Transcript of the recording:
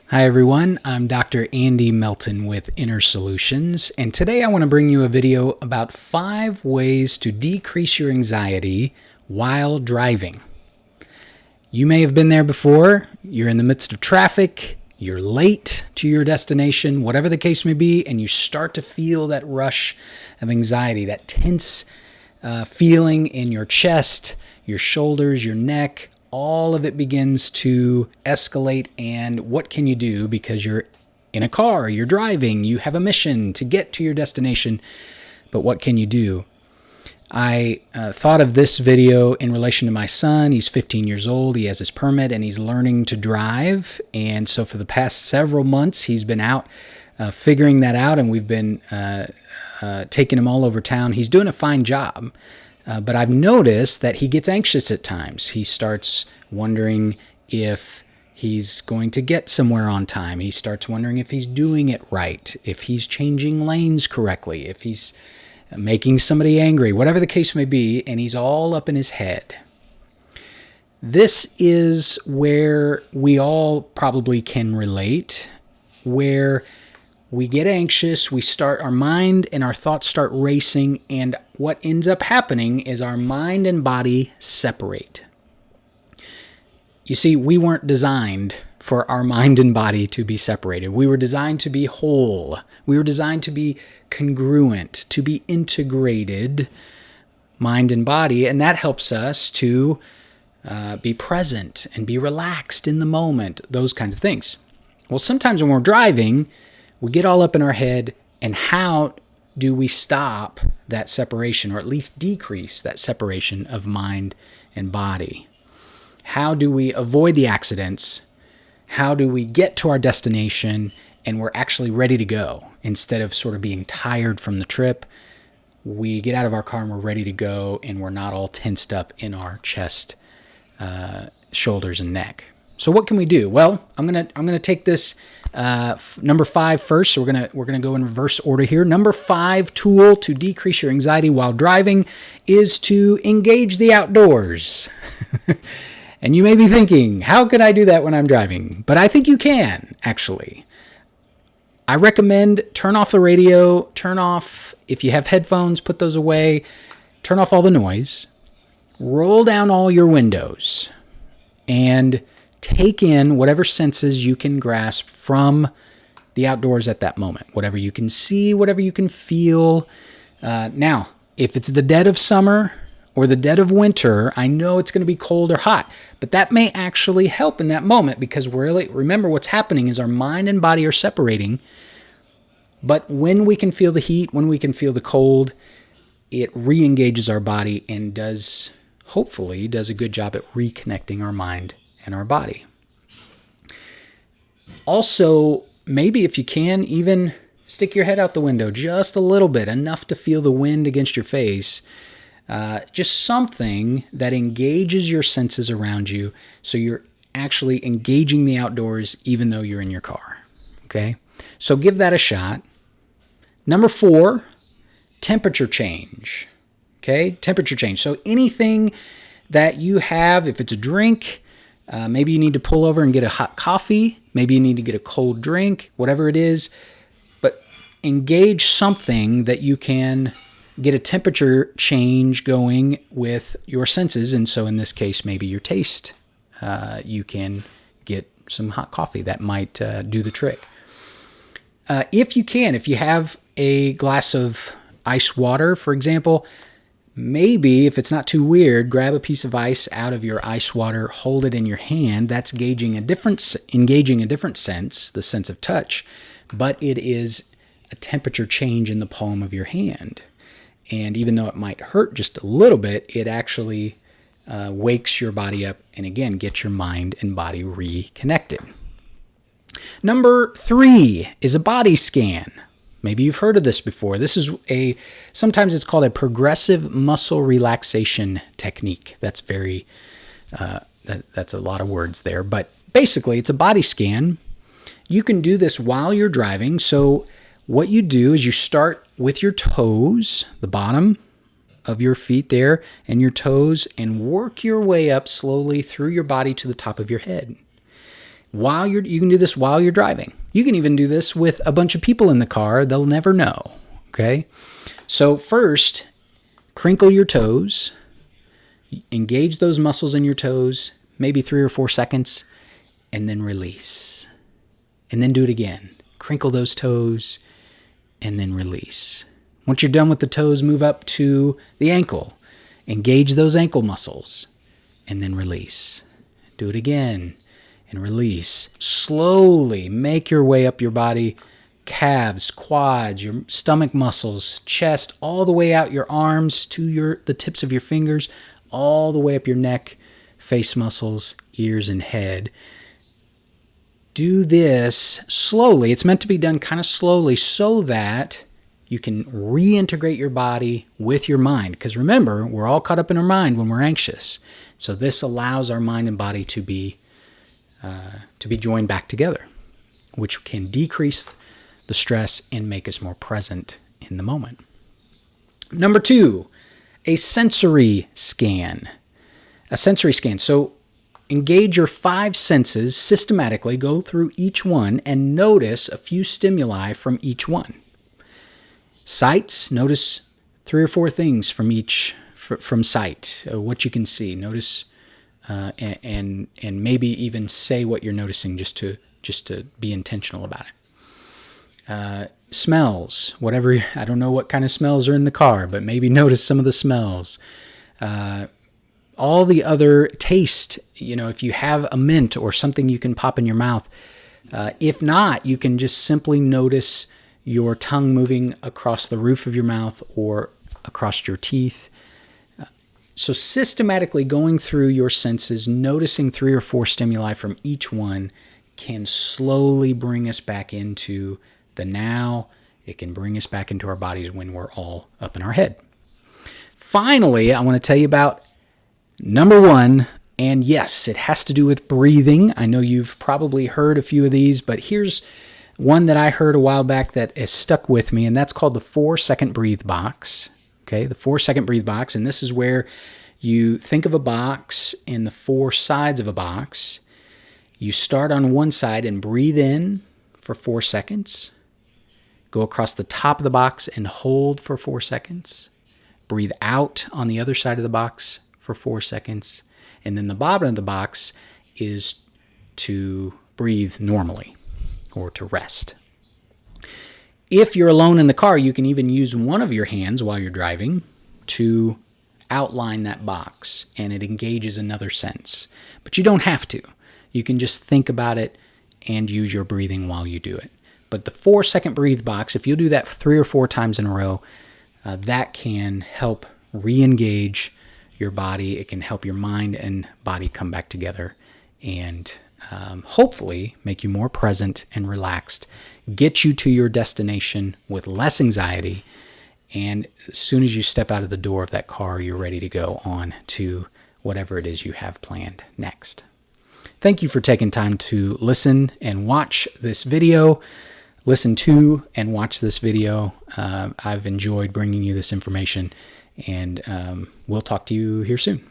Hi everyone, I'm Dr. Andy Melton with Inner Solutions, and today I want to bring you a video about 5 ways to decrease your anxiety while driving. You may have been there before. You're in the midst of traffic, you're late to your destination, whatever the case may be, and you start to feel that rush of anxiety, that tense feeling in your chest, your shoulders, your neck. All of it begins to escalate, and what can you do? Because you're in a car, you're driving, you have a mission to get to your destination, but what can you do? I thought of this video in relation to my son. He's 15 years old, he has his permit, and he's learning to drive, and so for the past several months, he's been out figuring that out, and we've been taking him all over town. He's doing a fine job. But I've noticed that he gets anxious at times. He starts wondering if he's going to get somewhere on time. He starts wondering if he's doing it right, if he's changing lanes correctly, if he's making somebody angry, whatever the case may be, and he's all up in his head. This is where we all probably can relate, where we get anxious, our mind and our thoughts start racing, and what ends up happening is our mind and body separate. You see, we weren't designed for our mind and body to be separated. We were designed to be whole. We were designed to be congruent, to be integrated, mind and body, and that helps us to be present and be relaxed in the moment, those kinds of things. Well, sometimes when we're driving, we get all up in our head, and how do we stop that separation, or at least decrease that separation of mind and body? How do we avoid the accidents? How do we get to our destination and we're actually ready to go? Instead of sort of being tired from the trip, we get out of our car and we're ready to go, and we're not all tensed up in our chest, shoulders, and neck. So what can we do? Well, I'm gonna take this number 5 first. So we're gonna go in reverse order here. Number 5 tool to decrease your anxiety while driving is to engage the outdoors. And you may be thinking, how could I do that when I'm driving? But I think you can, actually. I recommend turn off the radio, if you have headphones, put those away, turn off all the noise, roll down all your windows, and take in whatever senses you can grasp from the outdoors at that moment. Whatever you can see, whatever you can feel. Now, if it's the dead of summer or the dead of winter, I know it's going to be cold or hot, but that may actually help in that moment, because really, remember, what's happening is our mind and body are separating. But when we can feel the heat, when we can feel the cold, it re-engages our body and hopefully does a good job at reconnecting our mind and our body. Also, maybe if you can, even stick your head out the window just a little bit, enough to feel the wind against your face. Just something that engages your senses around you, so you're actually engaging the outdoors even though you're in your car. Okay? So give that a shot. Number 4, temperature change. Okay? Temperature change. So anything that you have, if it's a drink, maybe you need to pull over and get a hot coffee. Maybe you need to get a cold drink, whatever it is. But engage something that you can get a temperature change going with your senses. And so in this case, maybe your taste. You can get some hot coffee. That might do the trick. If you have a glass of ice water, for example, maybe, if it's not too weird, grab a piece of ice out of your ice water, hold it in your hand. That's engaging a different sense, the sense of touch, but it is a temperature change in the palm of your hand. And even though it might hurt just a little bit, it actually wakes your body up and, again, gets your mind and body reconnected. Number 3 is a body scan. Maybe you've heard of this before. This is sometimes it's called a progressive muscle relaxation technique. That's that's a lot of words there, but basically it's a body scan. You can do this while you're driving. So what you do is you start with your toes, the bottom of your feet there, and your toes, and work your way up slowly through your body to the top of your head. You can do this while you're driving. You can even do this with a bunch of people in the car. They'll never know. Okay. So first, crinkle your toes, engage those muscles in your toes, maybe 3 or 4 seconds, and then release. And then do it again. Crinkle those toes and then release. Once you're done with the toes, move up to the ankle. Engage those ankle muscles and then release. Do it again and release. Slowly make your way up your body, calves, quads, your stomach muscles, chest, all the way out your arms to the tips of your fingers, all the way up your neck, face muscles, ears, and head. Do this slowly. It's meant to be done kind of slowly so that you can reintegrate your body with your mind. Because remember, we're all caught up in our mind when we're anxious. So this allows our mind and body to be joined back together, which can decrease the stress and make us more present in the moment. Number 2, a sensory scan. A sensory scan. So engage your 5 senses systematically, go through each one, and notice a few stimuli from each one. Sights, notice 3 or 4 things from sight, what you can see. Notice and maybe even say what you're noticing just to be intentional about it. Smells, whatever. I don't know what kind of smells are in the car, but maybe notice some of the smells. All the other taste, if you have a mint or something you can pop in your mouth. If not, you can just simply notice your tongue moving across the roof of your mouth or across your teeth. So systematically going through your senses, noticing 3 or 4 stimuli from each one can slowly bring us back into the now. It can bring us back into our bodies when we're all up in our head. Finally, I want to tell you about number 1, and yes, it has to do with breathing. I know you've probably heard a few of these, but here's one that I heard a while back that has stuck with me, and that's called the 4-second breathe box. Okay, the 4-second breathe box, and this is where you think of a box and the 4 sides of a box. You start on one side and breathe in for 4 seconds. Go across the top of the box and hold for 4 seconds. Breathe out on the other side of the box for 4 seconds. And then the bottom of the box is to breathe normally or to rest. If you're alone in the car, you can even use one of your hands while you're driving to outline that box, and it engages another sense. But you don't have to. You can just think about it and use your breathing while you do it. But the 4-second breathe box, if you do that 3 or 4 times in a row, that can help re-engage your body. It can help your mind and body come back together and hopefully make you more present and relaxed, get you to your destination with less anxiety, and as soon as you step out of the door of that car, you're ready to go on to whatever it is you have planned next. Thank you for taking time to listen and watch this video. Listen to and watch this video. I've enjoyed bringing you this information, and we'll talk to you here soon.